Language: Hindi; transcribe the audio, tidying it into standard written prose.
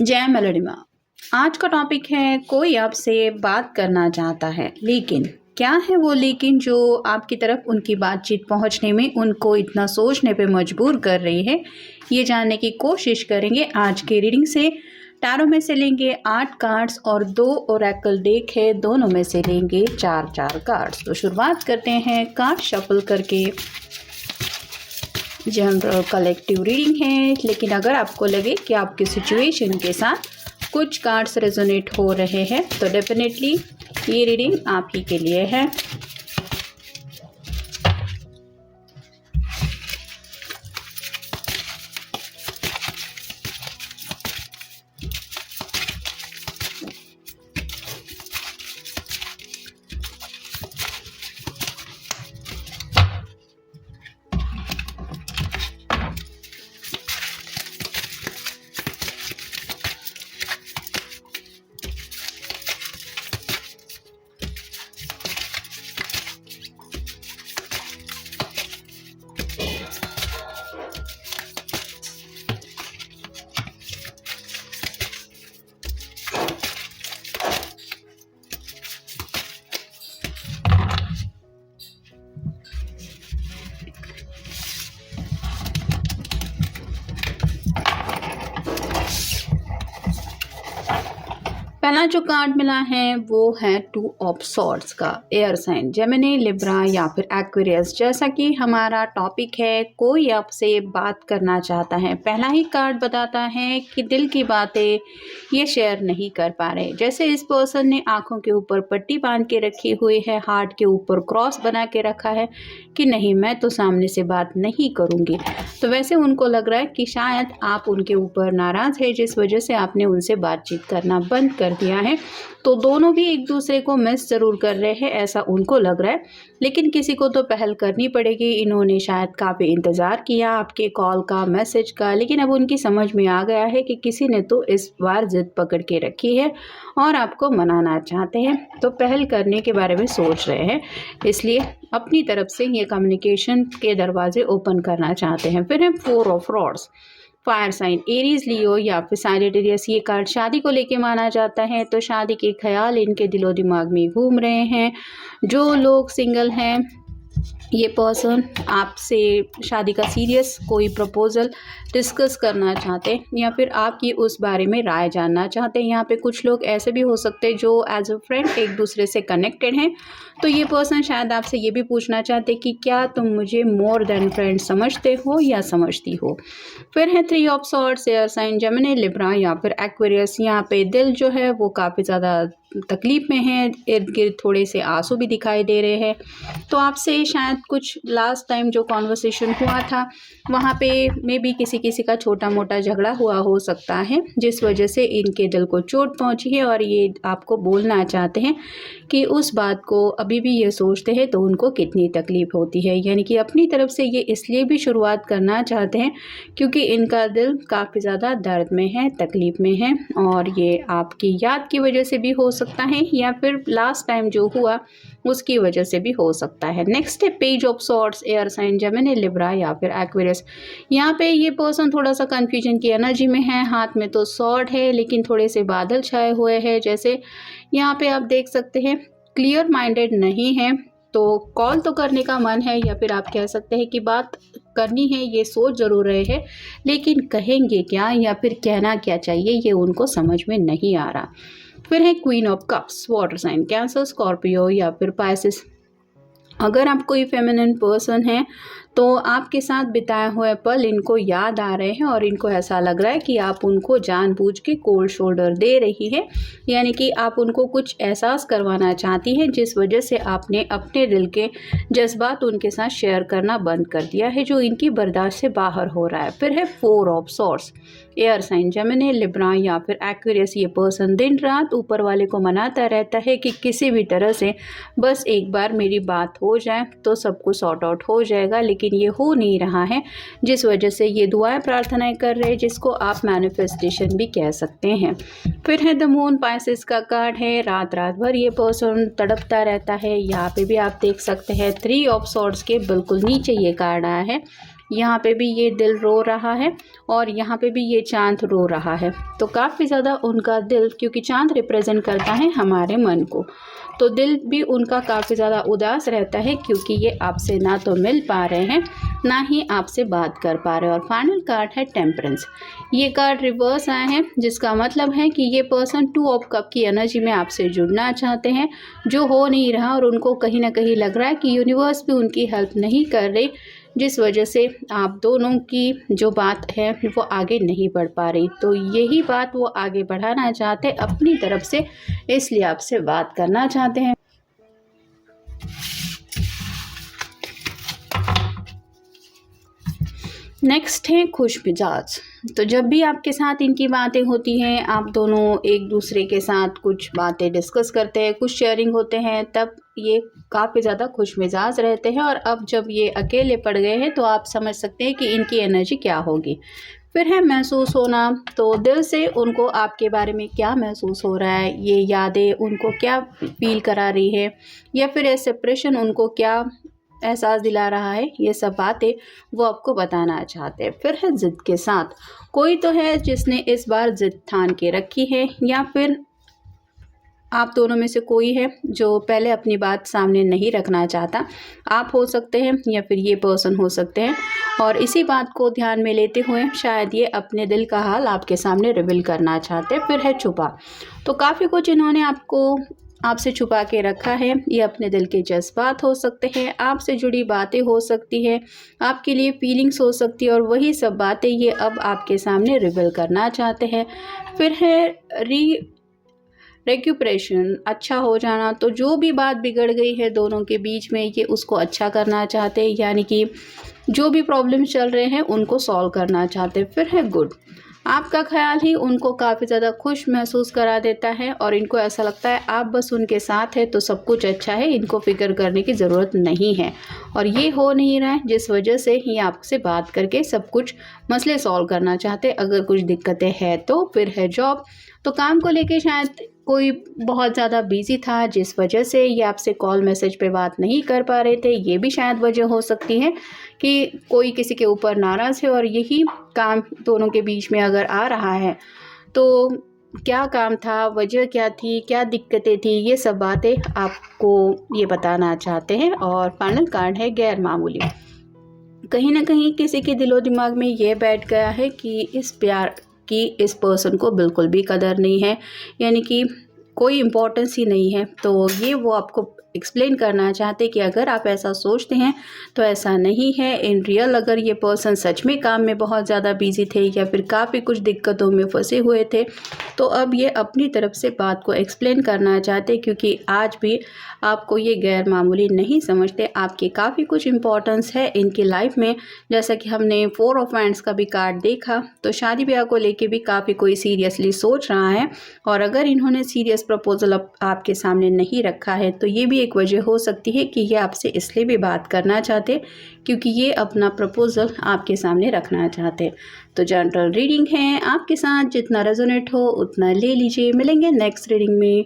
जय मेलोडिमा। आज का टॉपिक है कोई आपसे बात करना चाहता है, लेकिन क्या है वो लेकिन जो आपकी तरफ उनकी बातचीत पहुंचने में उनको इतना सोचने पे मजबूर कर रही है। ये जानने की कोशिश करेंगे आज के रीडिंग से। टैरो में से लेंगे 8 कार्ड्स और 2 ओरेकल डेक है, दोनों में से लेंगे 4 कार्ड्स। तो शुरुआत करते हैं कार्ड शफल करके। जनरल कलेक्टिव रीडिंग है, लेकिन अगर आपको लगे कि आपकी सिचुएशन के साथ कुछ कार्ड्स रेजोनेट हो रहे हैं तो डेफिनेटली ये रीडिंग आप ही के लिए है। पहला जो कार्ड मिला है वो है 2 ऑफ सॉर्ड्स का। एयर साइन जेमिनी, लिब्रा या फिर एक्वेरियस। जैसा कि हमारा टॉपिक है कोई आपसे बात करना चाहता है, पहला ही कार्ड बताता है कि दिल की बातें ये शेयर नहीं कर पा रहे। जैसे इस पर्सन ने आंखों के ऊपर पट्टी बांध के रखी हुई है, हार्ट के ऊपर क्रॉस बना के रखा है कि नहीं मैं तो सामने से बात नहीं करूँगी। तो वैसे उनको लग रहा है कि शायद आप उनके ऊपर नाराज़ है, जिस वजह से आपने उनसे बातचीत करना बंद कर दिया है। तो दोनों भी एक दूसरे को मिस ज़रूर कर रहे हैं, ऐसा उनको लग रहा है। लेकिन किसी को तो पहल करनी पड़ेगी। इन्होंने शायद काफ़ी इंतज़ार किया आपके कॉल का, मैसेज का, लेकिन अब उनकी समझ में आ गया है कि किसी ने तो इस बार ज़िद पकड़ के रखी है और आपको मनाना चाहते हैं। तो पहल करने के बारे में सोच रहे हैं, इसलिए अपनी तरफ से ये कम्युनिकेशन के दरवाजे ओपन करना चाहते हैं। फिर है 4 of rods. Fire sign Aries, Leo या फिर सैजिटेरियस। ये कार्ड शादी को लेके माना जाता है, तो शादी के ख्याल इनके दिलो दिमाग में घूम रहे हैं। जो लोग सिंगल हैं, ये पर्सन आपसे शादी का सीरियस कोई प्रपोजल डिस्कस करना चाहते हैं या फिर आपकी उस बारे में राय जानना चाहते हैं। यहाँ पे कुछ लोग ऐसे भी हो सकते हैं जो एज अ फ्रेंड एक दूसरे से कनेक्टेड हैं। तो ये पर्सन शायद आपसे ये भी पूछना चाहते हैं कि क्या तुम मुझे मोर देन फ्रेंड समझते हो या समझती हो। फिर है 3 of swords. Air sign Gemini, Libra या फिर एक्वेरियस। यहाँ पे दिल जो है वो काफ़ी ज़्यादा तकलीफ़ में है, इर्द गिर्द थोड़े से आंसू भी दिखाई दे रहे हैं। तो आपसे शायद कुछ लास्ट टाइम जो कॉन्वर्सेशन हुआ था वहाँ पे मे बी किसी का छोटा मोटा झगड़ा हुआ हो सकता है, जिस वजह से इनके दिल को चोट पहुँची है और ये आपको बोलना चाहते हैं कि उस बात को अभी भी ये सोचते हैं तो उनको कितनी तकलीफ़ होती है। यानी कि अपनी तरफ से ये इसलिए भी शुरुआत करना चाहते हैं क्योंकि इनका दिल काफ़ी ज़्यादा दर्द में है, तकलीफ़ में है, और ये आपकी याद की वजह से भी हो सकता है या फिर लास्ट टाइम जो हुआ उसकी वजह से भी हो सकता है। नेक्स्ट है page of swords. Air sign Gemini, Libra या फिर एक्वेरियस। यहाँ पे ये पर्सन थोड़ा सा कन्फ्यूजन की एनर्जी में है। हाथ में तो सॉर्ड है लेकिन थोड़े से बादल छाए हुए हैं। जैसे यहाँ पे आप देख सकते हैं क्लियर माइंडेड नहीं है। तो कॉल तो करने का मन है या फिर आप कह सकते हैं कि बात करनी है, ये सोच ज़रूर रहे हैं, लेकिन कहेंगे क्या या फिर कहना क्या चाहिए ये उनको समझ में नहीं आ रहा। फिर है queen of cups. Water sign cancer, Scorpio या फिर पाइसिस। अगर आप कोई फेमिनिन पर्सन हैं तो आपके साथ बिताए हुए पल इनको याद आ रहे हैं और इनको ऐसा लग रहा है कि आप उनको जानबूझ के कोल्ड शोल्डर दे रही है। यानी कि आप उनको कुछ एहसास करवाना चाहती हैं, जिस वजह से आपने अपने दिल के जज्बात उनके साथ शेयर करना बंद कर दिया है, जो इनकी बर्दाश्त से बाहर हो रहा है। फिर है 4 of swords. Air sign Gemini, Libra या फिर एक्वेरियस। ये पर्सन दिन रात ऊपर वाले को मनाता रहता है कि किसी भी तरह से बस एक बार मेरी बात हो जाए तो सब कुछ सॉर्ट आउट हो जाएगा, लेकिन ये हो नहीं रहा है, जिस वजह से ये दुआएं प्रार्थनाएं कर रहे हैं, जिसको आप मैनिफेस्टेशन भी कह सकते हैं। फिर है द मून, पाइसेस का कार्ड है। रात रात भर ये पर्सन तड़पता रहता है। यहाँ पे भी आप देख सकते हैं 3 ऑफ सॉर्ड्स के बिल्कुल नीचे ये कार्ड आया है। यहाँ पे भी ये दिल रो रहा है और यहाँ पे भी ये चाँद रो रहा है। तो काफ़ी ज़्यादा उनका दिल, क्योंकि चाँद रिप्रेजेंट करता है हमारे मन को, तो दिल भी उनका काफ़ी ज़्यादा उदास रहता है क्योंकि ये आपसे ना तो मिल पा रहे हैं ना ही आपसे बात कर पा रहे हैं। और फाइनल कार्ड है टेम्परेंस। ये कार्ड रिवर्स आए हैं, जिसका मतलब है कि ये पर्सन 2 ऑफ कप की एनर्जी में आपसे जुड़ना चाहते हैं, जो हो नहीं रहा और उनको कहीं ना कहीं लग रहा है कि यूनिवर्स भी उनकी हेल्प नहीं कर रही, जिस वजह से आप दोनों की जो बात है वो आगे नहीं बढ़ पा रही। तो यही बात वो आगे बढ़ाना चाहते हैं अपनी तरफ से, इसलिए आपसे बात करना चाहते हैं। नेक्स्ट है खुश मिजाज। तो जब भी आपके साथ इनकी बातें होती हैं, आप दोनों एक दूसरे के साथ कुछ बातें डिस्कस करते हैं, कुछ शेयरिंग होते हैं, तब ये काफ़ी ज़्यादा खुश मिजाज रहते हैं। और अब जब ये अकेले पड़ गए हैं तो आप समझ सकते हैं कि इनकी एनर्जी क्या होगी। फिर है महसूस होना। तो दिल से उनको आपके बारे में क्या महसूस हो रहा है, ये यादें उनको क्या फील करा रही है, या फिर ये सेपरेशन उनको क्या एहसास दिला रहा है, ये सब बातें वो आपको बताना चाहते हैं। फिर है ज़िद के साथ। कोई तो है जिसने इस बार ज़िद ठान के रखी है, या फिर आप दोनों में से कोई है जो पहले अपनी बात सामने नहीं रखना चाहता। आप हो सकते हैं या फिर ये पर्सन हो सकते हैं, और इसी बात को ध्यान में लेते हुए शायद ये अपने दिल का हाल आपके सामने रिवील करना चाहते हैं। फिर है छुपा। तो काफ़ी कुछ इन्होंने आपसे छुपा के रखा है। ये अपने दिल के जज्बात हो सकते हैं, आपसे जुड़ी बातें हो सकती है, आपके लिए फीलिंग्स हो सकती है, और वही सब बातें ये अब आपके सामने रिवील करना चाहते हैं। फिर है रेक्यूपरेशन, अच्छा हो जाना। तो जो भी बात बिगड़ गई है दोनों के बीच में, ये उसको अच्छा करना चाहते हैं, यानी कि जो भी प्रॉब्लम चल रहे हैं उनको सॉल्व करना चाहते हैं। फिर है गुड। आपका ख्याल ही उनको काफ़ी ज़्यादा खुश महसूस करा देता है, और इनको ऐसा लगता है आप बस उनके साथ है तो सब कुछ अच्छा है, इनको फिक्र करने की ज़रूरत नहीं है। और ये हो नहीं रहा है, जिस वजह से ये आपसे बात करके सब कुछ मसले सॉल्व करना चाहते हैं, अगर कुछ दिक्कतें हैं तो। फिर है जॉब। तो काम को लेके शायद कोई बहुत ज़्यादा बिजी था, जिस वजह से ये आपसे कॉल मैसेज पे बात नहीं कर पा रहे थे। ये भी शायद वजह हो सकती है कि कोई किसी के ऊपर नाराज़ है, और यही काम दोनों के बीच में अगर आ रहा है तो क्या काम था, वजह क्या थी, क्या दिक्कतें थी, ये सब बातें आपको ये बताना चाहते हैं। और फाइनल कार्ड है गैर मामूली। कहीं ना कहीं किसी के दिलो दिमाग में ये बैठ गया है कि इस प्यार कि इस पर्सन को बिल्कुल भी कदर नहीं है, यानी कि कोई इम्पोर्टेंस ही नहीं है। तो ये वो आपको एक्सप्लेन करना चाहते कि अगर आप ऐसा सोचते हैं तो ऐसा नहीं है। इन रियल अगर ये पर्सन सच में काम में बहुत ज़्यादा बिजी थे या फिर काफ़ी कुछ दिक्कतों में फंसे हुए थे, तो अब ये अपनी तरफ से बात को एक्सप्लेन करना चाहते, क्योंकि आज भी आपको ये गैर मामूली नहीं समझते। आपके काफ़ी कुछ इम्पोर्टेंस है इनकी लाइफ में। जैसा कि हमने 4 ऑफ वांड्स का भी कार्ड देखा, तो शादी ब्याह को लेके भी काफ़ी कोई सीरियसली सोच रहा है, और अगर इन्होंने सीरियस प्रपोजल आपके सामने नहीं रखा है तो ये भी एक वजह हो सकती है कि ये आपसे इसलिए भी बात करना चाहते क्योंकि ये अपना प्रपोजल आपके सामने रखना चाहते। तो जनरल रीडिंग है, आपके साथ जितना रेजोनेट हो उतना ले लीजिए। मिलेंगे नेक्स्ट रीडिंग में।